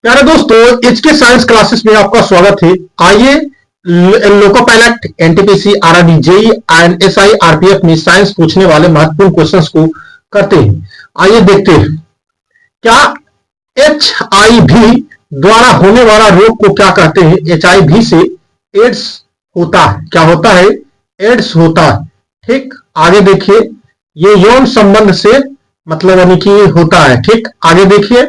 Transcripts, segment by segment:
प्यारे दोस्तों, HK science classes में आपका स्वागत है। आइए loco pilot, NTPC, RRB, JE and SI, RPF में साइंस पूछने वाले महत्वपूर्ण क्वेश्चंस को करते हैं। आइए देखते हैं, क्या एचआईवी द्वारा होने वाला रोग को क्या कहते हैं? एचआईवी से एड्स होता है। क्या होता है? एड्स होता है। ठीक, आगे देखिए, ये यौन संबंध से मतलब यानी कि होता है। ठीक, आगे देखिए,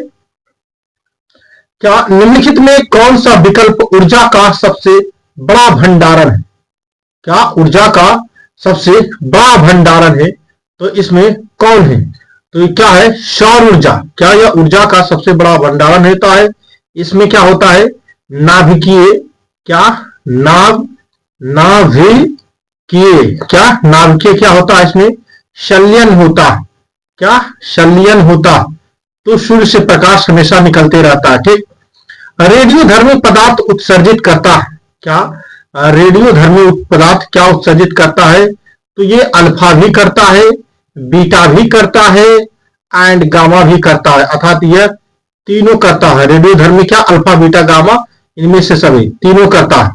क्या निम्नलिखित में कौन सा विकल्प ऊर्जा का सबसे बड़ा भंडारण है? क्या ऊर्जा का सबसे बड़ा भंडारण है? तो इसमें कौन है? तो ये क्या है? सौर ऊर्जा। क्या यह ऊर्जा का सबसे बड़ा भंडारण होता है? इसमें क्या होता है? नाभिकीय, क्या नाभिकीय, क्या नाभिकीय क्या होता है? इसमें संलयन होता है। क्या संलयन होता? तो सूर्य से प्रकाश हमेशा निकलते रहता है। ठीक, रेडियोधर्मी पदार्थ उत्सर्जित करता है। क्या रेडियोधर्मी पदार्थ क्या उत्सर्जित करता है? तो ये अल्फा भी करता है, बीटा भी करता है एंड गामा भी करता है, अर्थात यह तीनों करता है। रेडियोधर्मी क्या? अल्फा, बीटा, गामा, इनमें से सभी तीनों करता है।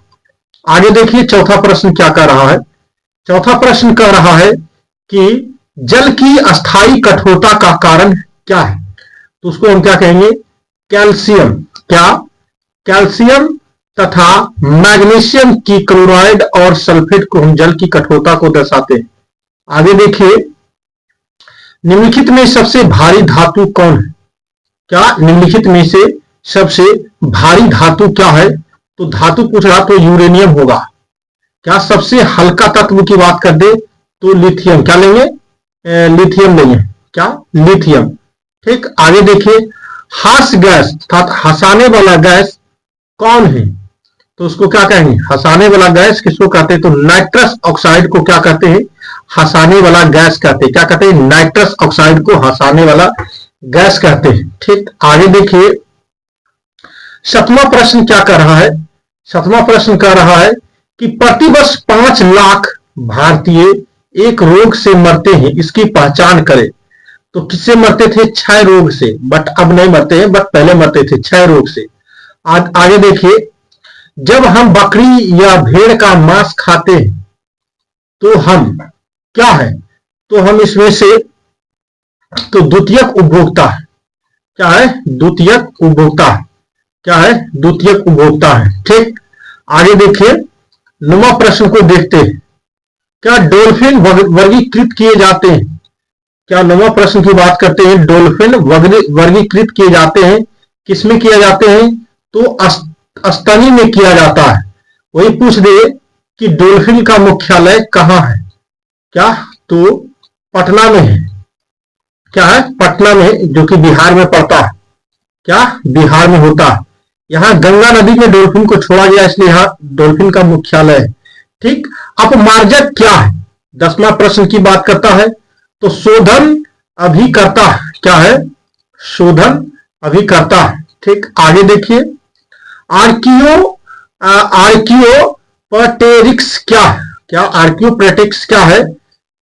आगे देखिए, चौथा प्रश्न क्या कर रहा है? चौथा प्रश्न कह रहा है कि जल की अस्थायी कठोरता का कारण क्या है? तो उसको हम क्या कहेंगे? कैल्शियम। क्या? कैल्शियम तथा मैग्नीशियम की क्लोराइड और सल्फेट को हम जल की कठोरता को दर्शाते हैं। आगे देखिए, निम्नलिखित में सबसे भारी धातु कौन है? क्या निम्नलिखित में से सबसे भारी धातु क्या है? तो धातु पूछ रहा तो यूरेनियम होगा। क्या सबसे हल्का तत्व की बात कर दे तो लिथियम। क्या लेंगे? लिथियम लेंगे। क्या? लिथियम। ठीक, आगे देखिए, हास्य गैस अर्थात हंसाने वाला गैस कौन है? तो उसको क्या कहेंगे? हंसाने वाला गैस किसको कहते हैं? तो नाइट्रस ऑक्साइड को क्या कहते हैं? हंसाने वाला गैस कहते हैं। क्या कहते हैं? नाइट्रस ऑक्साइड को हंसाने वाला गैस कहते हैं। ठीक, आगे देखिए, सातवां प्रश्न क्या कर रहा है? सातवां प्रश्न कह रहा है कि प्रतिवर्ष 5 लाख भारतीय एक रोग से मरते हैं, इसकी पहचान करें। तो किससे मरते थे? क्षय रोग से, बट अब नहीं मरते हैं, बट पहले मरते थे क्षय रोग से। आगे देखिए, जब हम बकरी या भेड़ का मांस खाते हैं तो हम क्या है? तो हम इसमें से तो द्वितीयक उपभोक्ता है। क्या है? द्वितीयक उपभोक्ता है। क्या है? द्वितीयक उपभोक्ता है। ठीक, आगे देखिए, 9वां प्रश्न को देखते हैं, क्या डॉल्फिन वर्गीकृत किए जाते हैं? क्या 9वां प्रश्न की बात करते हैं? डॉल्फिन वर्गीकृत किए जाते हैं, किसमें किए जाते हैं? तो स्तनी में किया जाता है। वही पूछ दे कि डॉल्फिन का मुख्यालय कहां है? क्या? तो पटना में है। क्या है? पटना में, जो कि बिहार में पड़ता है। क्या? बिहार में होता है। यहाँ गंगा नदी में डॉल्फिन को छोड़ा गया, इसलिए यहाँ डॉल्फिन का मुख्यालय है। ठीक, अपमार्जक क्या है? 10वां प्रश्न की बात करता है, तो शोधन अभिकर्ता। क्या है? शोधन अभिकर्ता। ठीक, आगे देखिए, आर्कियोप्टेरिक्स क्या है? क्या आर्कियोप्टेरिक्स क्या है?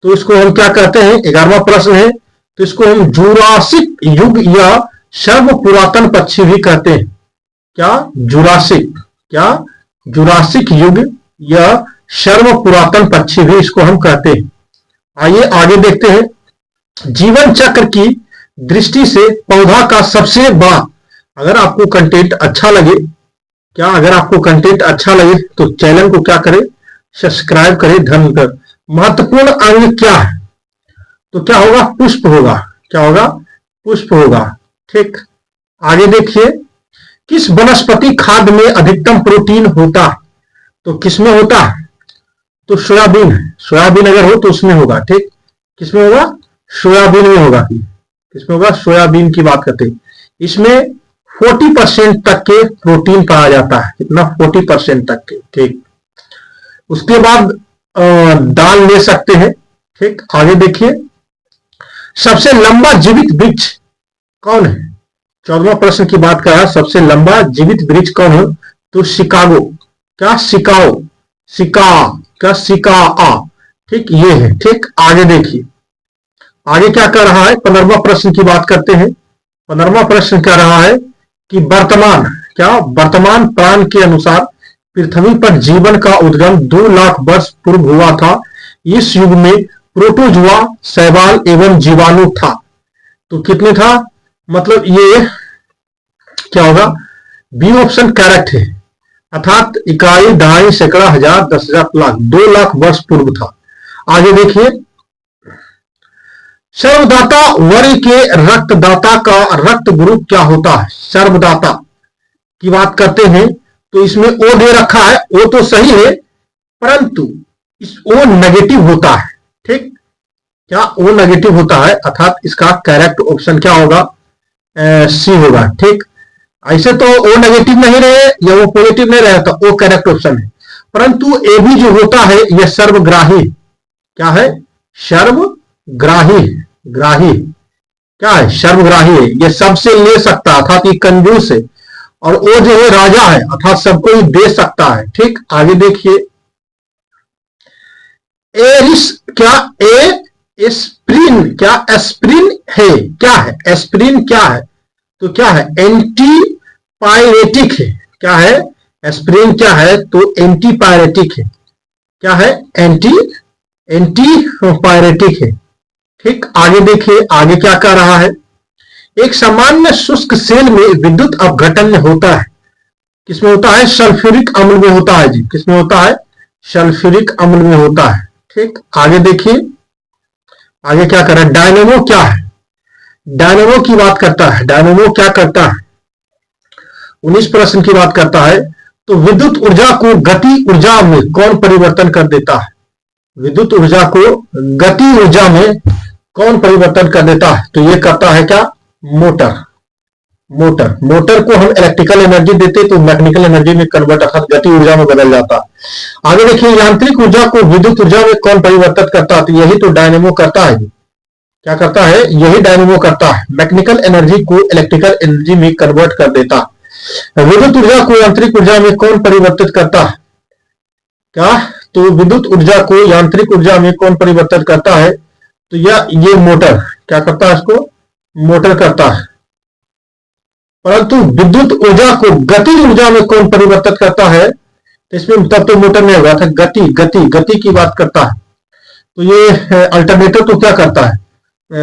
तो इसको हम क्या कहते हैं? 11वां प्रश्न है, तो इसको हम जुरासिक युग या सर्व पुरातन पक्षी भी कहते हैं। क्या? जुरासिक। क्या? जुरासिक युग या सर्व पुरातन पक्षी भी इसको हम कहते हैं। आइए आगे देखते हैं, जीवन चक्र की दृष्टि से पौधा का सबसे बड़ा, अगर आपको कंटेंट अच्छा लगे, क्या अगर आपको कंटेंट अच्छा लगे तो चैनल को क्या करें? सब्सक्राइब करें, धन कर। महत्वपूर्ण अंग क्या है? तो क्या होगा? पुष्प होगा। क्या होगा? पुष्प होगा। ठीक, आगे देखिए, किस वनस्पति खाद्य में अधिकतम प्रोटीन होता है? तो किसमें होता है? तो सोयाबीन। सोयाबीन अगर हो तो उसमें होगा। ठीक, किसमें होगा? सोयाबीन में होगा। किसमें होगा? सोयाबीन की बात करते हैं। इसमें 40% तक के प्रोटीन पाया जाता है। कितना? 40% तक के। ठीक, उसके बाद दाल ले सकते हैं। ठीक, आगे देखिए, सबसे लंबा जीवित वृक्ष कौन है? 14वां प्रश्न की बात कर रहा है, सबसे लंबा जीवित वृक्ष कौन है? तो शिकागो। क्या? सिकाओ, सिका, क्या? सिका। ठीक, ये है। ठीक, आगे देखिए, आगे क्या कर रहा है? 15वां प्रश्न की बात करते हैं। 15वां प्रश्न कह रहा है कि वर्तमान क्या वर्तमान पुराण के अनुसार पृथ्वी पर जीवन का उद्गम 2 लाख वर्ष पूर्व हुआ था। इस युग में प्रोटोजुआ, शैवाल एवं जीवाणु था। तो कितने था, मतलब ये क्या होगा, बी ऑप्शन करेक्ट है, अर्थात इकाई, दहाई, सैकड़ा, हजार, 10,000, लाख, 2 लाख वर्ष पूर्व था। आगे देखिए, सर्वदाता वर्ग के रक्तदाता का रक्त ग्रुप क्या होता है। सर्वदाता की बात करते हैं तो इसमें ओ दे रखा है, ओ तो सही है परंतु इस ओ नेगेटिव होता है। ठीक, क्या ओ नेगेटिव होता है, अर्थात इसका करेक्ट ऑप्शन क्या होगा, सी होगा। ठीक, ऐसे तो ओ नेगेटिव नहीं रहे या वो पॉजिटिव नहीं रहे तो ओ करेक्ट ऑप्शन है, परंतु ए भी जो होता है यह सर्वग्राही, क्या है, सर्वग्राही, ग्राही क्या है, सर्वग्राही है, ये सबसे ले सकता है, अर्थात ये कंजूस है, और वो जो है राजा है, अर्थात सबको ही दे सकता है। ठीक, आगे देखिए, एरिस क्या, एस्प्रिन क्या, एस्प्रिन है, क्या है, एस्प्रिन क्या है, तो क्या है, एंटीपायरेटिक है, क्या है, एस्प्रिन क्या है, तो एंटीपायरेटिक है, क्या है, एंटीपायरेटिक है। ठीक, आगे देखिए, आगे क्या कह रहा है, एक सामान्य शुष्क सेल में विद्युत अपघटन होता है, किसमें होता है, सल्फ्यूरिक अम्ल में होता है जी, किसमें होता है, सल्फ्यूरिक अम्ल में होता है। ठीक, आगे देखिए, आगे क्या कर रहा है, डायनेमो क्या है, डायनेमो की बात करता है, डायनेमो क्या करता है, 19 प्रश्न की बात करता है, तो विद्युत ऊर्जा को गति ऊर्जा में कौन परिवर्तन कर देता है, विद्युत ऊर्जा को गति ऊर्जा में कौन परिवर्तन कर देता है, तो ये करता है क्या, मोटर, मोटर, मोटर को हम इलेक्ट्रिकल एनर्जी देते तो मैकेनिकल एनर्जी में कन्वर्ट, अर्थात गति ऊर्जा में बदल जाता। आगे देखिए, यांत्रिक ऊर्जा को विद्युत ऊर्जा में कौन परिवर्तित करता है, तो यही तो डायनेमो करता है, क्या करता है, यही डायनेमो करता है, मैकेनिकल एनर्जी को इलेक्ट्रिकल एनर्जी में कन्वर्ट कर देता। विद्युत ऊर्जा को यांत्रिक ऊर्जा में कौन परिवर्तित करता है, क्या, तो विद्युत ऊर्जा को यांत्रिक ऊर्जा में कौन परिवर्तित करता है, तो ये मोटर क्या करता है, इसको मोटर करता है, परंतु विद्युत ऊर्जा को गति ऊर्जा में कौन परिवर्तित करता है, तो इसमें तब तो मोटर नहीं होगा था, गति, गति, गति की बात करता है, तो ये अल्टरनेटर तो क्या करता है,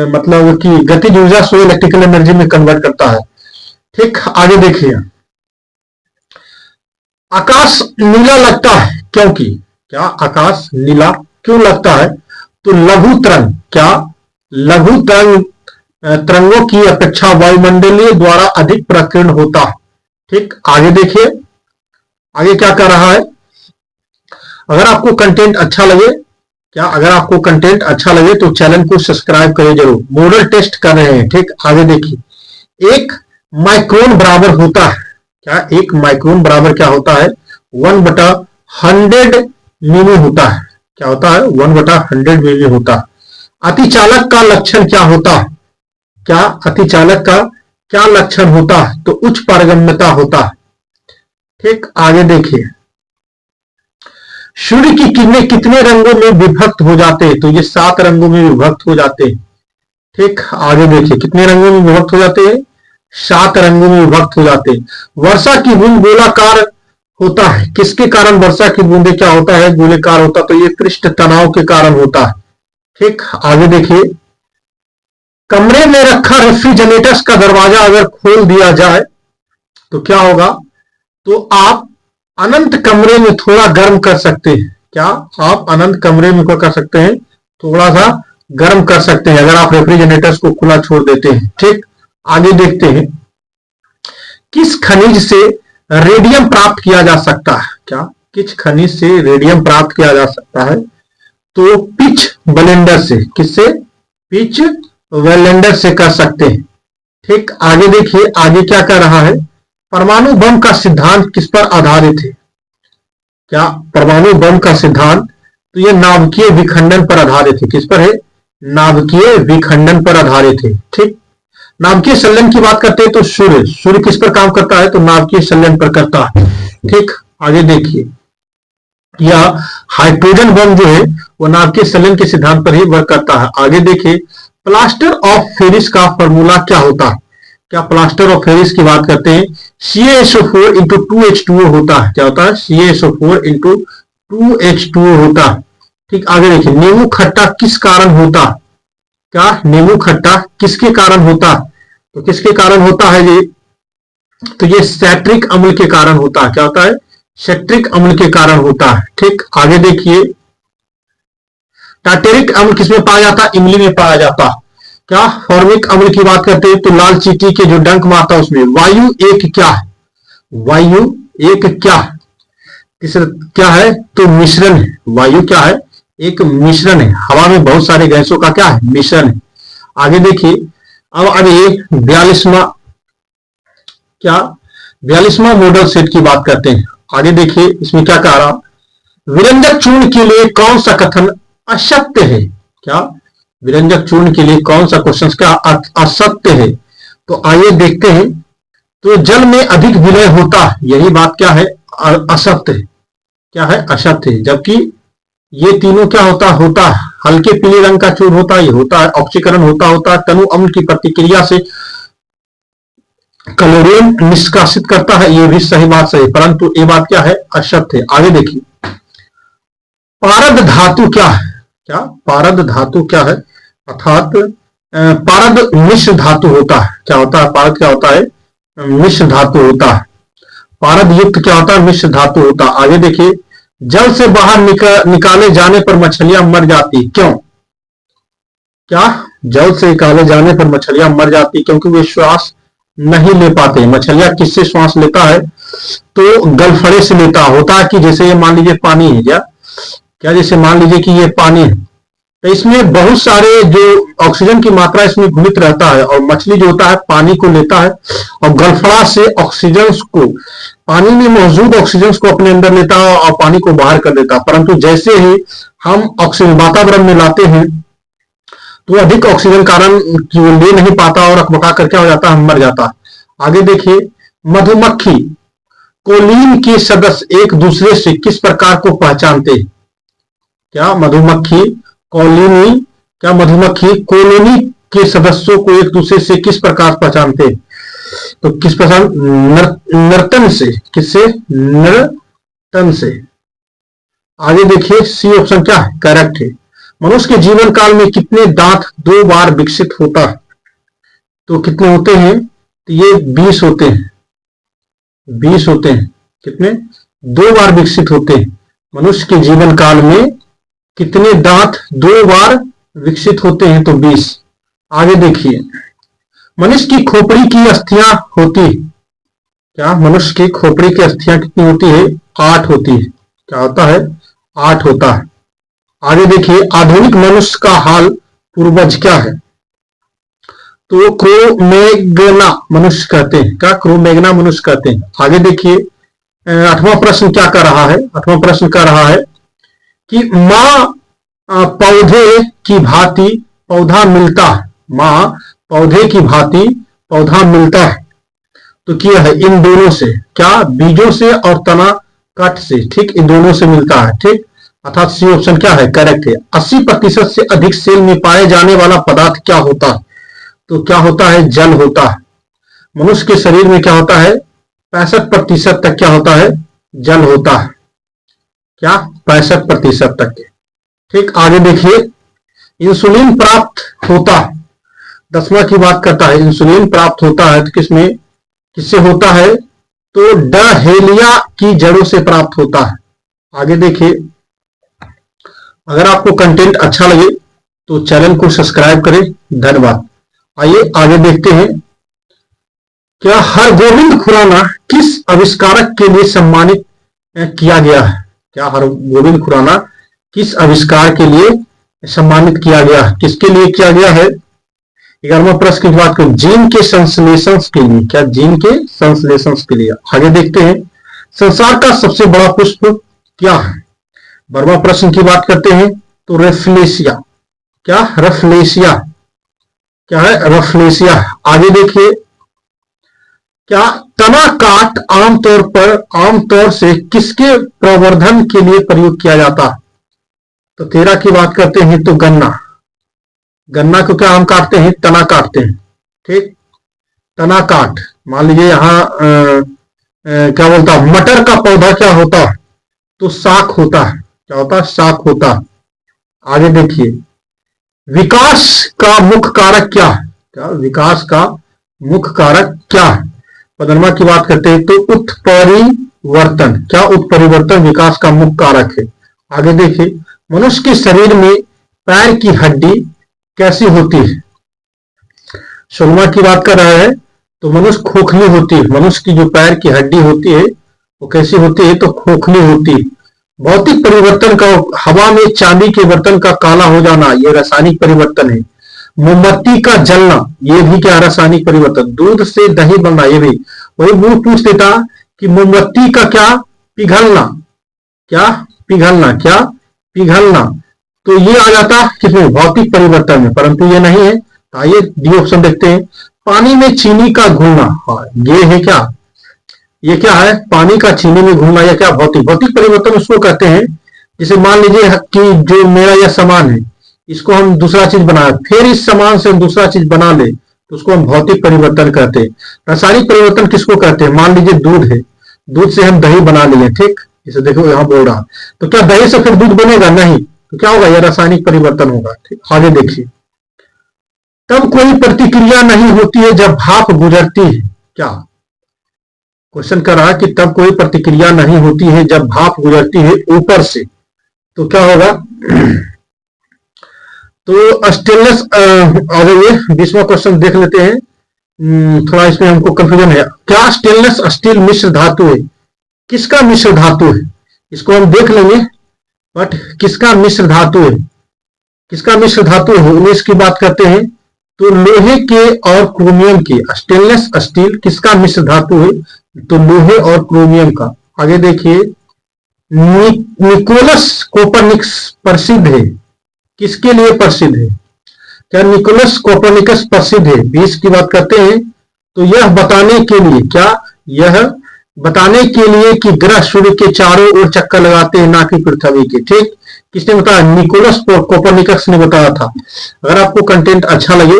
मतलब कि गति ऊर्जा से इलेक्ट्रिकल एनर्जी में कन्वर्ट करता है। ठीक, आगे देखिए, आकाश नीला लगता है क्योंकि, क्या, आकाश नीला क्यों लगता है, तो लघु तरंग, क्या, लघु तरंग तरंगों की अपेक्षा वायुमंडलीय द्वारा अधिक प्रकीर्ण होता है। ठीक, आगे देखिए, आगे क्या कर रहा है, अगर आपको कंटेंट अच्छा लगे, क्या, अगर आपको कंटेंट अच्छा लगे तो चैनल को सब्सक्राइब करें जरूर, मॉडल टेस्ट कर रहे हैं। ठीक, आगे देखिए, एक माइक्रोन बराबर होता है, क्या, एक माइक्रोन बराबर क्या होता है, 1/100 मिमी होता है, क्या होता है, 1/100 मिमी होता है। अतिचालक का लक्षण क्या होता है, क्या, अतिचालक का क्या लक्षण होता है, तो उच्च पारगम्यता होता है। ठीक, आगे देखिए, सूर्य की किरणें कितने रंगों में विभक्त हो जाते हैं, तो ये 7 रंगों में विभक्त हो जाते हैं। ठीक, आगे देखिए, कितने रंगों में विभक्त हो जाते हैं, 7 रंगों में विभक्त हो जाते हैं। वर्षा की बूंद गोलाकार होता है, किसके कारण वर्षा की बूंदे क्या होता है, गोलाकार होता, तो ये पृष्ठ तनाव के कारण होता है। ठीक, आगे देखिए, कमरे में रखा रेफ्रिजरेटर का दरवाजा अगर खोल दिया जाए तो क्या होगा, तो आप अनंत कमरे में थोड़ा गर्म कर सकते हैं, क्या, आप अनंत कमरे में क्या कर सकते हैं, थोड़ा सा गर्म कर सकते हैं अगर आप रेफ्रिजरेटर्स को खुला छोड़ देते हैं। ठीक, आगे देखते हैं, किस खनिज से रेडियम प्राप्त किया जा सकता है, क्या, किस खनिज से रेडियम प्राप्त किया जा सकता है, तो पिच ब्लेंडर से, किससे, पिच वेलेंडर से कर सकते हैं। ठीक, आगे देखिए, आगे क्या कर रहा है, परमाणु बम का सिद्धांत किस पर आधारित है, क्या, परमाणु बम का सिद्धांत, तो यह नाभिकीय विखंडन पर आधारित है, किस पर है, नाभिकीय विखंडन पर आधारित है। ठीक, नाभिकीय संलयन की बात करते हैं तो सूर्य, सूर्य किस पर काम करता है, तो नाभिकीय संलयन पर करता है। ठीक, आगे देखिए, या हाइड्रोजन बम जो है वो नाभिकीय संलयन के सिद्धांत पर ही वर्क करता है। आगे देखिए, प्लास्टर ऑफ पेरिस का फॉर्मूला क्या होता है, क्या प्लास्टर ऑफ पेरिस की बात करते हैं, CaSO4 इंटू 2H2O होता है। क्या होता है, CaSO4 इंटू 2H2O होता है। ठीक, आगे देखिए, नींबू खट्टा किस कारण होता, क्या नींबू खट्टा किसके कारण होता, तो किसके कारण होता है ये, तो ये सैट्रिक अम्ल के कारण होता है। क्या होता है, सैट्रिक अम्ल के कारण होता है। ठीक, आगे देखिए, टार्टेरिक अम्ल किसमें पाया जाता है, इमली में पाया जाता है। क्या फॉर्मिक अम्ल की बात करते हैं तो लाल चींटी के जो डंक मारता है उसमें। वायु एक क्या है, वायु एक क्या, तीसरा क्या है, तो मिश्रण है। वायु क्या है, एक मिश्रण है, हवा में बहुत सारे गैसों का क्या है, मिश्रण है। आगे देखिए, अब ये 42वां, क्या 42वां मॉडल सेट की बात करते हैं। आगे देखिए, इसमें क्या कह रहा, विरंजक चूर्ण के लिए कौन सा कथन असत्य है, क्या विरंजक चूर्ण के लिए कौन सा क्वेश्चन क्या असत्य है, तो आइए देखते हैं। तो जल में अधिक विलय होता, यही बात क्या है, असत्य है। क्या है, असत्य है। जबकि ये तीनों क्या होता होता है, हल्के पीले रंग का चूर्ण होता है, ये होता है ऑक्सीकरण होता है, तनु अम्ल की प्रतिक्रिया से क्लोरीन निष्कासित करता है, ये भी सही बात सही, परंतु ये बात क्या है, असत्य है। आगे देखिए, पारद धातु क्या है, क्या पारद धातु क्या है, अर्थात पारद मिश्र धातु होता है। क्या होता है, पारद क्या होता है, मिश्र धातु होता है। पारद युक्त क्या होता है, मिश्र धातु होता है। आगे देखिए, जल से बाहर निकाले जाने पर मछलियां मर जाती, क्यों, क्या जल से निकाले जाने पर मछलियां मर जाती, क्योंकि वे श्वास नहीं ले पाते। मछलियां किससे श्वास लेता है, तो गलफड़े से लेता होता है। कि जैसे ये मान लीजिए पानी है, क्या जैसे मान लीजिए कि ये पानी है, तो इसमें बहुत सारे जो ऑक्सीजन की मात्रा इसमें घुलित रहता है, और मछली जो होता है पानी को लेता है और गलफड़ा से ऑक्सीजन को, पानी में मौजूद ऑक्सीजन को अपने अंदर लेता है और पानी को बाहर कर देता है। परंतु जैसे ही हम ऑक्सीजन वातावरण में लाते हैं तो अधिक ऑक्सीजन कारण कि वो ले नहीं पाता और अकबका कर क्या हो जाता है, मर जाता है। आगे देखिए, मधुमक्खी कोलीन के सदस्य एक दूसरे से किस प्रकार को पहचानते हैं, क्या मधुमक्खी कॉलोनी, क्या मधुमक्खी कॉलोनी के सदस्यों को एक दूसरे से किस प्रकार पहचानते हैं, तो किस प्रकार, नर्तन से, किससे, नर्तन से। आगे देखिए, सी ऑप्शन क्या है, करेक्ट है। मनुष्य के जीवन काल में कितने दांत 2 बार विकसित होता है, तो कितने होते हैं, तो ये 20 होते हैं, 20 होते हैं। कितने, 2 बार विकसित होते हैं। मनुष्य के जीवन काल में कितने दांत 2 बार विकसित होते हैं, तो 20। आगे देखिए, मनुष्य की खोपड़ी की अस्थियां होती, क्या मनुष्य की खोपड़ी की अस्थियां कितनी होती है, 8 होती है। क्या होता है, 8 होता है। आगे देखिए, आधुनिक मनुष्य का हाल पूर्वज क्या है, तो क्रोमैग्ना मनुष्य कहते हैं। क्या क्रोमैग्ना मनुष्य कहते हैं। आगे देखिए, 8वां प्रश्न क्या कर रहा है, 8वां प्रश्न कर रहा है कि माँ पौधे की भांति पौधा मिलता है, माँ पौधे की भांति पौधा मिलता है, तो क्या है, इन दोनों से, क्या बीजों से और तना कट से। ठीक, इन दोनों से मिलता है। ठीक, अर्थात सी ऑप्शन क्या है, करेक्ट है। 80% से अधिक सेल में पाए जाने वाला पदार्थ क्या होता है, तो क्या होता है, जल होता है। मनुष्य के शरीर में क्या होता है, 65% तक क्या होता है, जल होता है। क्या 65% तक। ठीक, आगे देखिए, इंसुलिन प्राप्त होता है, 10वां की बात करता है, इंसुलिन प्राप्त होता है तो किसमें, किससे होता है, तो डहेलिया की जड़ों से प्राप्त होता है। आगे देखिए, अगर आपको कंटेंट अच्छा लगे तो चैनल को सब्सक्राइब करें, धन्यवाद। आइए आगे देखते हैं, क्या हरगोविंद खुराना किस आविष्कारक के लिए सम्मानित किया गया है, क्या हरगोविंद खुराना किस आविष्कार के लिए सम्मानित किया गया है, किसके लिए किया गया है। 11वां प्रश्न की बात करें, जीन के संश्लेषण के लिए, क्या जीन के संश्लेषण के लिए। आगे देखते हैं, संसार का सबसे बड़ा पुष्प क्या है। 12वां प्रश्न की बात करते हैं, तो रेफ्लेशिया, क्या रेफ्लेशिया, क्या है, रेफ्लेशिया। आगे देखिए, क्या तना काट आमतौर से किसके प्रवर्धन के लिए प्रयोग किया जाता है, तो 13 की बात करते हैं, तो गन्ना, गन्ना को क्या हम काटते हैं, तना काटते हैं। ठीक, तना काट, मान लीजिए यहाँ क्या बोलता है, मटर का पौधा क्या होता है, तो शाख होता है। क्या होता है? शाख होता है। आगे देखिए, विकास का मुख्य कारक क्या है? क्या विकास का मुख्य कारक क्या है? पदनमा की बात करते हैं तो उत्परिवर्तन। क्या उत्परिवर्तन विकास का मुख्य कारक है? आगे देखिए, मनुष्य के शरीर में पैर की हड्डी कैसी होती है? 16 की बात कर रहा है तो मनुष्य खोखली होती है। मनुष्य की जो पैर की हड्डी होती है वो कैसी होती है? तो खोखली होती है। भौतिक परिवर्तन का, हवा में चांदी के बर्तन का काला हो जाना, यह रासायनिक परिवर्तन है। मोमबत्ती का जलना, ये भी क्या? रासायनिक परिवर्तन। दूध से दही बनना, ये भी। वही वो पूछ देता कि मोमबत्ती का क्या? पिघलना। क्या? पिघलना। क्या? पिघलना। तो ये आ जाता किसमें? भौतिक परिवर्तन में, परंतु ये नहीं है। तो आइए डी ऑप्शन देखते हैं। पानी में चीनी का घुलना, हाँ, ये है क्या? ये क्या है? पानी का चीनी में घुलना, या क्या? भौतिक। भौतिक परिवर्तन उसको कहते हैं जैसे मान लीजिए कि जो मेरा यह सामान है, इसको हम दूसरा चीज बनाए, फिर इस सामान से हम दूसरा चीज बना ले, तो उसको हम भौतिक परिवर्तन कहते हैं। रासायनिक परिवर्तन किसको कहते हैं? मान लीजिए दूध है, दूध से हम दही बना लिए, ठीक, इसे देखो यहां बोल रहा, तो क्या दही से फिर दूध बनेगा? नहीं। तो क्या होगा? यह रासायनिक परिवर्तन होगा। ठीक, आगे देखिए, तब कोई प्रतिक्रिया नहीं होती है जब भाप गुजरती है। क्या क्वेश्चन कर रहा है कि तब कोई प्रतिक्रिया नहीं होती है जब भाप गुजरती है ऊपर से, तो क्या होगा? तो स्टेनलेस, आगे ये 20वां क्वेश्चन देख लेते हैं। थोड़ा इसमें हमको कंफ्यूजन है। क्या स्टेनलेस स्टील मिश्र धातु है? किसका मिश्र धातु है? इसको हम देख लेंगे, बट किसका मिश्र धातु है? किसका मिश्र धातु है? 19 की बात करते हैं तो लोहे के और क्रोमियम की। स्टेनलेस स्टील किसका मिश्र धातु है? तो लोहे और क्रोमियम का। आगे देखिए, निकोलस कोपरनिकस प्रसिद्ध है, किसके लिए प्रसिद्ध है? क्या निकोलस कोपरनिकस प्रसिद्ध है? 20 की बात करते हैं तो यह बताने के लिए, क्या? यह बताने के लिए कि ग्रह सूर्य के चारों ओर चक्कर लगाते हैं, ना कि पृथ्वी के। ठीक, किसने बताया? निकोलस कोपरनिकस ने बताया था। अगर आपको कंटेंट अच्छा लगे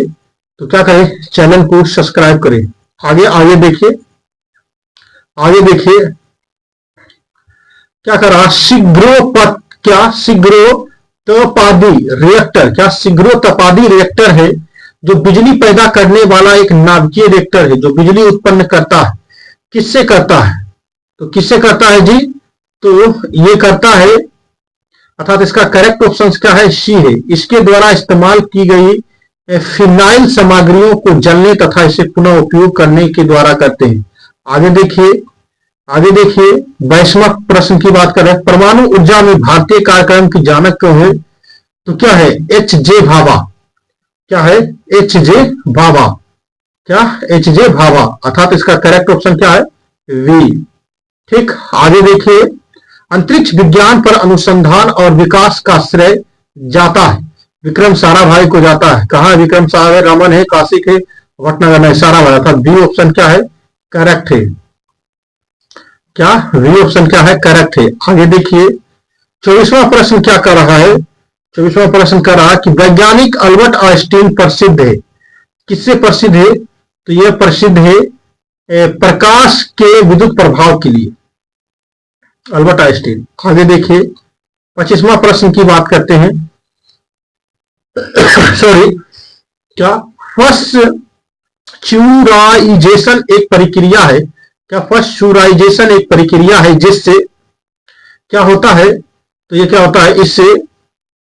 तो क्या करें? चैनल को सब्सक्राइब करें। आगे आगे देखिए, आगे देखिए क्या कर रहा? शीघ्रोपत, क्या? शीघ्रोत्पादी रिएक्टर। क्या? शीघ्रोत्पादी रिएक्टर है जो बिजली पैदा करने वाला एक नाभिकीय रिएक्टर है, जो बिजली उत्पन्न करता है। किससे करता है? तो किससे करता है जी? तो ये करता है, अर्थात इसका करेक्ट ऑप्शन क्या है? सी है। इसके द्वारा इस्तेमाल की गई फिनाइल सामग्रियों को जलने तथा इसे पुनः उपयोग करने के द्वारा करते हैं। आगे देखिए, आगे देखिए, 22वां प्रश्न की बात कर रहे हैं। परमाणु ऊर्जा में भारतीय कार्यक्रम की जनक क्यों है? तो क्या है? H J Bhabha. क्या है? H J Bhabha. क्या? एच जे भाभा, अर्थात इसका करेक्ट ऑप्शन क्या है? वी। ठीक, आगे देखिए, अंतरिक्ष विज्ञान पर अनुसंधान और विकास का श्रेय जाता है विक्रम साराभाई को जाता है। कहा विक्रम साराभाई? रमन है, काशिक है, भटनागर नहीं, साराभाई, अर्थात बी ऑप्शन क्या है? करेक्ट है। क्या? वी ऑप्शन क्या है? करेक्ट है। आगे देखिए, 24वां प्रश्न क्या कर रहा है? 24वां प्रश्न कर रहा है कि वैज्ञानिक अल्बर्ट आइंस्टीन प्रसिद्ध है, किससे प्रसिद्ध है? तो यह प्रसिद्ध है प्रकाश के विद्युत प्रभाव के लिए, अल्बर्ट आइंस्टीन। आगे देखिए, 25वां प्रश्न की बात करते हैं। सॉरी, क्या? फर्स्चुराइजेशन एक प्रक्रिया है। क्या? फर्स्चुराइजेशन एक प्रक्रिया है जिससे क्या होता है? तो ये क्या होता है?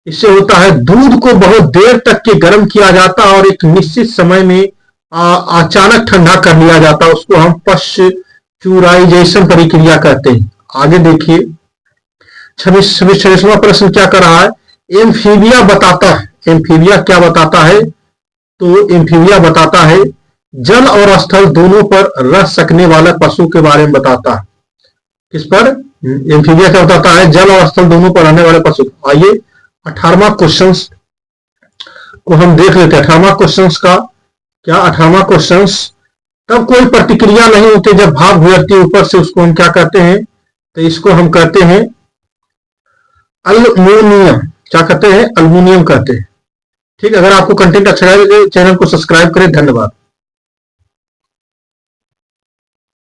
इससे होता है दूध को बहुत देर तक के गर्म किया जाता है और एक निश्चित समय में अचानक ठंडा कर लिया जाता है, उसको हम पश्चुराइजेशन प्रक्रिया कहते हैं। आगे देखिए, 26वां प्रश्न क्या कर रहा है? एम्फीबिया बताता है। एम्फीबिया क्या बताता है? तो एम्फीबिया बताता है जल और स्थल दोनों पर रह सकने वाला पशु के बारे में बताता है। किस पर? एम्फीबिया क्या बताता है? जल और स्थल दोनों पर रहने वाले पशु। आइए 18वां क्वेश्चन को हम देख लेते हैं। 18वां क्वेश्चन का क्या? 18वां क्वेश्चन, तब कोई प्रतिक्रिया नहीं होती जब भाप गुजरती है ऊपर से, उसको हम क्या कहते हैं? तो इसको हम कहते हैं अल्मुनियम। क्या कहते हैं? अल्मुनियम कहते हैं। ठीक, अगर आपको कंटेंट अच्छा लगे चैनल को सब्सक्राइब करें। धन्यवाद।